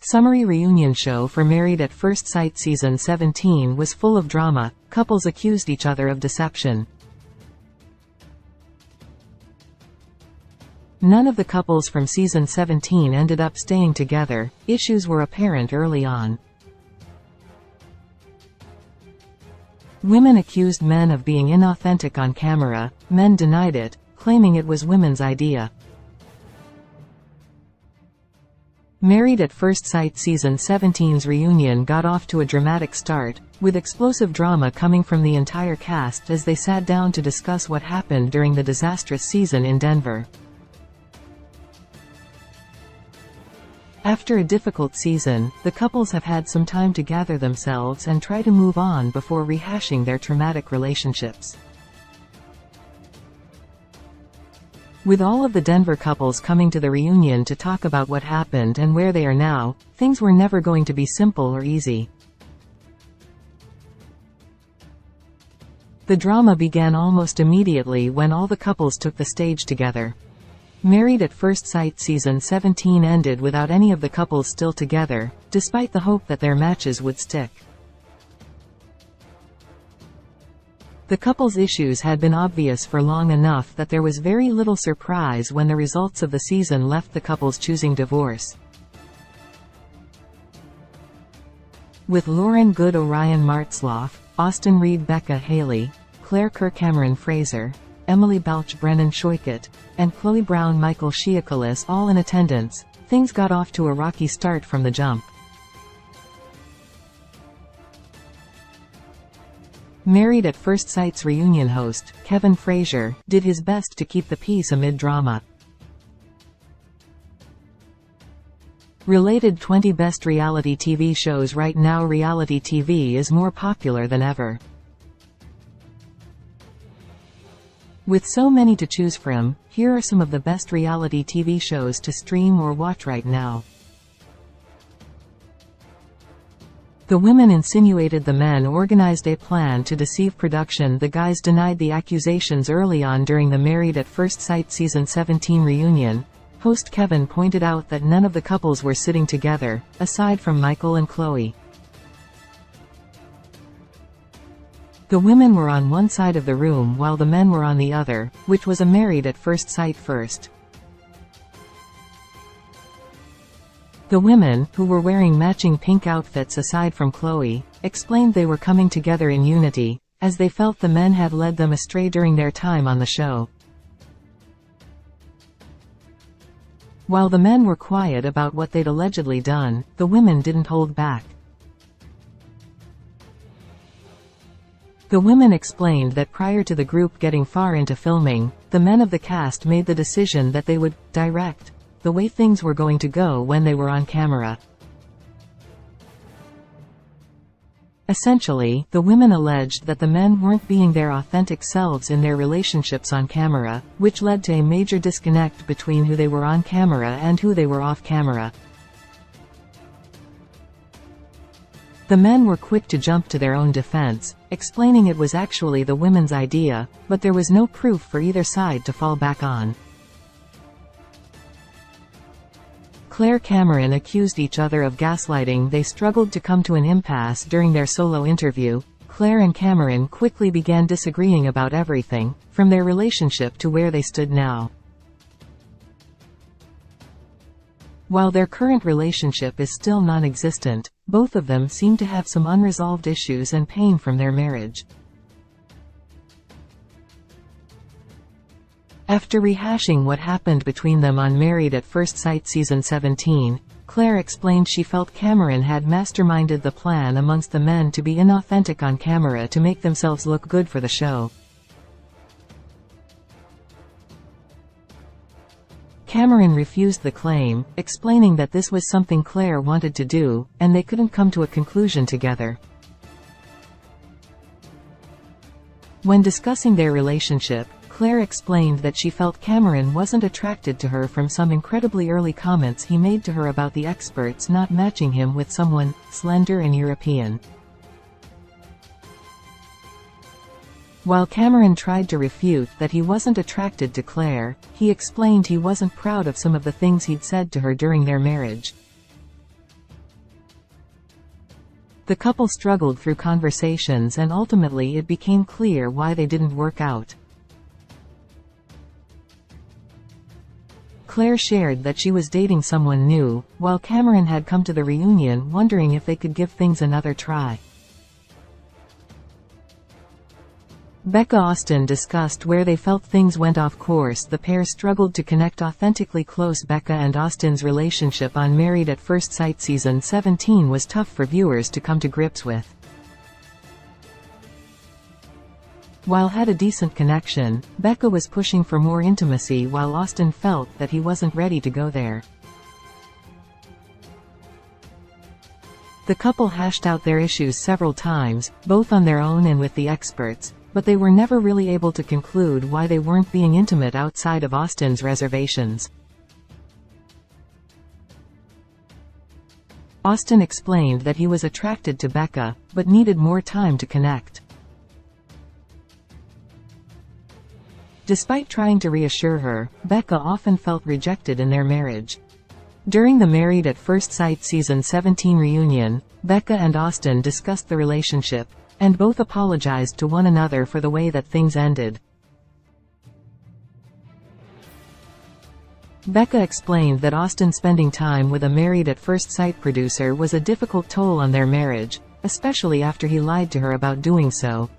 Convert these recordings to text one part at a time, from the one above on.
Summary reunion show for Married at First Sight Season 17 was full of drama. Couples accused each other of deception. None of the couples from Season 17 ended up staying together. Issues were apparent early on. Women accused men of being inauthentic on camera. Men denied it, claiming it was women's idea. Married at First Sight Season 17's reunion got off to a dramatic start, with explosive drama coming from the entire cast as they sat down to discuss what happened during the disastrous season in Denver. After a difficult season, the couples have had some time to gather themselves and try to move on before rehashing their traumatic relationships. With all of the Denver couples coming to the reunion to talk about what happened and where they are now, things were never going to be simple or easy. The drama began almost immediately when all the couples took the stage together. Married at First Sight Season 17 ended without any of the couples still together, despite the hope that their matches would stick. The couple's issues had been obvious for long enough that there was very little surprise when the results of the season left the couples choosing divorce. With Lauren Good, Orion Martzloff, Austin Reed, Becca Haley, Claire Kerr, Cameron Fraser, Emily Balch, Brennan Schoikert, and Chloe Brown, Michael Shiakolis all in attendance, things got off to a rocky start from the jump. Married at First Sight's reunion host, Kevin Frazier, did his best to keep the peace amid drama. Related 20 Best Reality TV Shows. Right now reality TV is more popular than ever. With so many to choose from, here are some of the best reality TV shows to stream or watch right now. The women insinuated the men organized a plan to deceive production. The guys denied the accusations early on during the Married at First Sight Season 17 reunion. Host Kevin pointed out that none of the couples were sitting together, aside from Michael and Chloe. The women were on one side of the room while the men were on the other, which was a Married at First Sight first. The women, who were wearing matching pink outfits aside from Chloe, explained they were coming together in unity, as they felt the men had led them astray during their time on the show. While the men were quiet about what they'd allegedly done, the women didn't hold back. The women explained that prior to the group getting far into filming, the men of the cast made the decision that they would direct the way things were going to go when they were on camera. Essentially, the women alleged that the men weren't being their authentic selves in their relationships on camera, which led to a major disconnect between who they were on camera and who they were off camera. The men were quick to jump to their own defense, explaining it was actually the women's idea, but there was no proof for either side to fall back on. Claire Cameron accused each other of gaslighting. They struggled to come to an impasse during their solo interview. Claire and Cameron quickly began disagreeing about everything, from their relationship to where they stood now. While their current relationship is still non-existent, both of them seem to have some unresolved issues and pain from their marriage. After rehashing what happened between them on Married at First Sight Season 17, Claire explained she felt Cameron had masterminded the plan amongst the men to be inauthentic on camera to make themselves look good for the show. Cameron refused the claim, explaining that this was something Claire wanted to do, and they couldn't come to a conclusion together. When discussing their relationship, Claire explained that she felt Cameron wasn't attracted to her from some incredibly early comments he made to her about the experts not matching him with someone slender and European. While Cameron tried to refute that he wasn't attracted to Claire, he explained he wasn't proud of some of the things he'd said to her during their marriage. The couple struggled through conversations and ultimately it became clear why they didn't work out. Claire shared that she was dating someone new, while Cameron had come to the reunion wondering if they could give things another try. Becca Austin discussed where they felt things went off course. The pair struggled to connect authentically close. Becca and Austin's relationship on Married at First Sight season 17 was tough for viewers to come to grips with. While had a decent connection, Becca was pushing for more intimacy while Austin felt that he wasn't ready to go there. The couple hashed out their issues several times, both on their own and with the experts, but they were never really able to conclude why they weren't being intimate outside of Austin's reservations. Austin explained that he was attracted to Becca, but needed more time to connect. Despite trying to reassure her, Becca often felt rejected in their marriage. During the Married at First Sight season 17 reunion, Becca and Austin discussed the relationship, and both apologized to one another for the way that things ended. Becca explained that Austin spending time with a Married at First Sight producer was a difficult toll on their marriage, especially after he lied to her about doing so.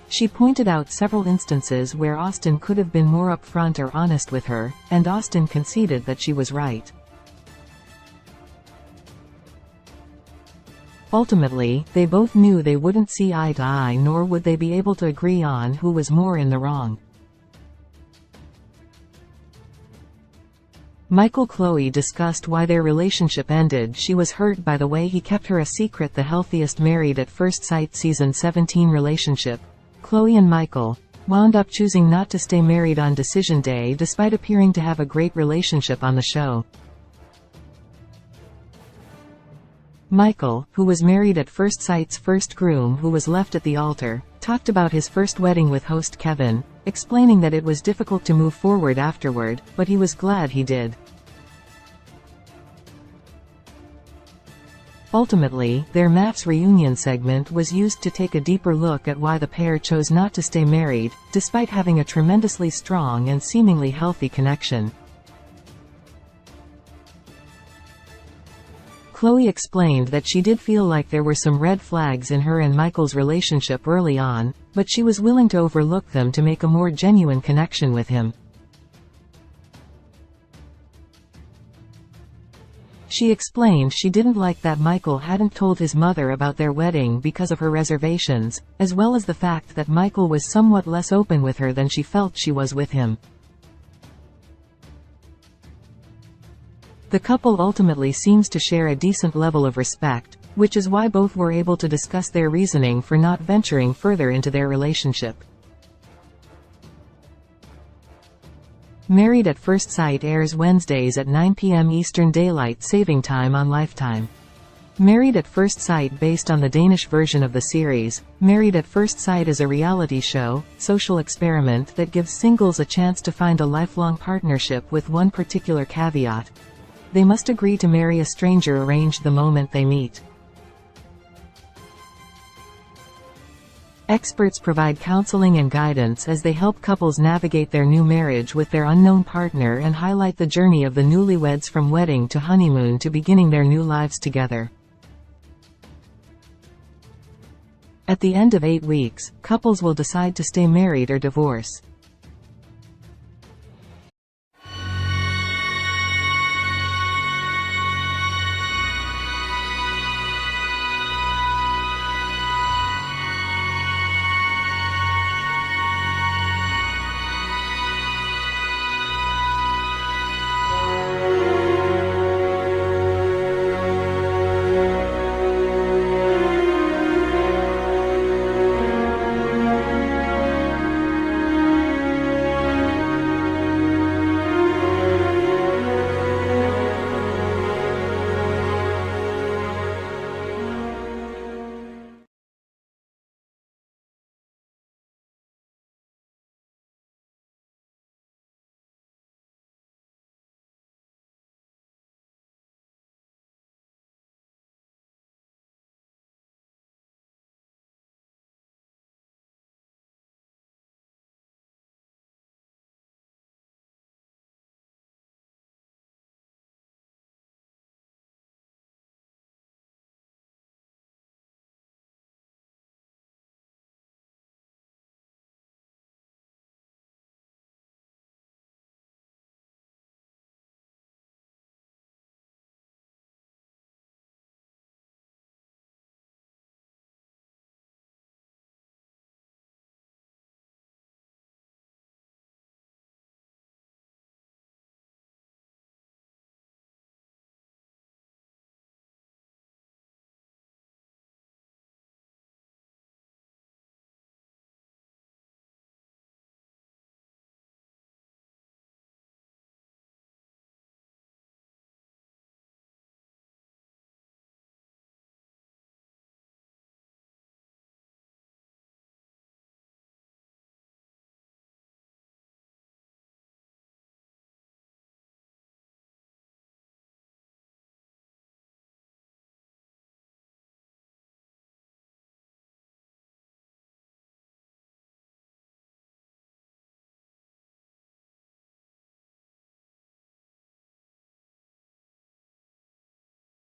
She pointed out several instances where Austin could have been more upfront or honest with her, and Austin conceded that she was right. Ultimately, they both knew they wouldn't see eye to eye, nor would they be able to agree on who was more in the wrong. Michael-Chloe discussed why their relationship ended. She was hurt by the way he kept her a secret. The healthiest Married at First Sight season 17 relationship. Chloe and Michael wound up choosing not to stay married on decision day despite appearing to have a great relationship on the show. Michael, who was Married at First Sight's first groom who was left at the altar, talked about his first wedding with host Kevin, explaining that it was difficult to move forward afterward, but he was glad he did. Ultimately, their MAFS reunion segment was used to take a deeper look at why the pair chose not to stay married, despite having a tremendously strong and seemingly healthy connection. Chloe explained that she did feel like there were some red flags in her and Michael's relationship early on, but she was willing to overlook them to make a more genuine connection with him. She explained she didn't like that Michael hadn't told his mother about their wedding because of her reservations, as well as the fact that Michael was somewhat less open with her than she felt she was with him. The couple ultimately seems to share a decent level of respect, which is why both were able to discuss their reasoning for not venturing further into their relationship. Married at First Sight airs Wednesdays at 9 p.m. Eastern Daylight Saving Time on Lifetime. Married at First Sight, based on the Danish version of the series, Married at First Sight is a reality show, social experiment that gives singles a chance to find a lifelong partnership with one particular caveat. They must agree to marry a stranger arranged the moment they meet. Experts provide counseling and guidance as they help couples navigate their new marriage with their unknown partner and highlight the journey of the newlyweds from wedding to honeymoon to beginning their new lives together. At the end of 8 weeks, couples will decide to stay married or divorce.